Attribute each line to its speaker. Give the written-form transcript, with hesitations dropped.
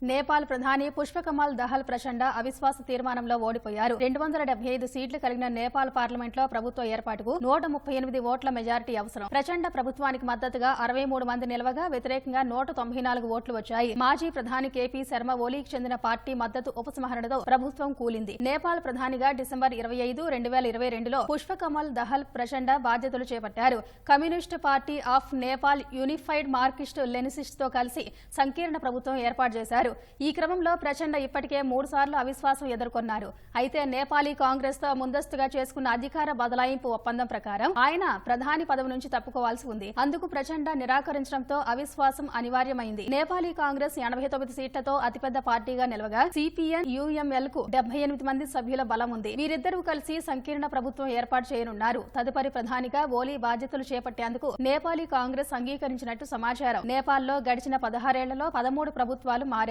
Speaker 1: నేపాల్ ప్రధాని పుష్పకమల్ దహల్ ప్రచండ అవిశ్వాస తీర్మానంలో ఓడిపోయారు. 275 సీట్లు కలిగిన నేపాల్ పార్లమెంట్లో ప్రభుత్వ ఏర్పాటుకు 138 ఓట్ల మెజారిటీ అవసరం. ప్రచండ ప్రభుత్వానికి మద్దతుగా 63 మంది నిలవగా వ్యతిరేకంగా 194 ఓట్లు వచ్చాయి. మాజీ ప్రధాని కేపీ శర్మ ఓలీకి చెందిన పార్టీ మద్దతు ఉపసంహరణతో ప్రభుత్వం కూలింది. నేపాల్ ప్రధానిగా డిసెంబర్ 25, 2022లో పుష్పకమల్ దహల్ ప్రచండ బాధ్యతలు చేపట్టారు. Communist party of Nepal unified Marxist Leninist తో కలిసి సంకీర్ణ ప్రభుత్వం ఏర్పాటు చేశారు. ఈ క్రమంలో ప్రచండ ఇప్పటికే 3 సార్లు అవిశ్వాసం ఎదుర్కొన్నారు. అయితే నేపాలీ కాంగ్రెస్ తో ముందస్తుగా చేసుకున్న అధికార బదలాయింపు ఒప్పందం ప్రకారం ఆయన ప్రధాని పదవి నుంచి తప్పుకోవాల్సి ఉంది. అందుకు ప్రచండ నిరాకరించడంతో అవిశ్వాసం అనివార్యమైంది. నేపాలీ కాంగ్రెస్ 89 సీట్లతో అతిపెద్ద పార్టీగా నిలవగా సిపిఎన్ యుఎంఎల్ కు 78 మంది సభ్యుల బలం ఉంది. వీరిద్దరూ కలిసి సంకీర్ణ ప్రభుత్వం ఏర్పాటు చేయనున్నారు. తదుపరి ప్రధానిగా ఓలీ బాధ్యతలు చేపట్టేందుకు నేపాలీ కాంగ్రెస్ అంగీకరించినట్టు సమాచారం. నేపాల్లో గడిచిన 16 ఏళ్లలో 13 ప్రభుత్వాలు మారాయి.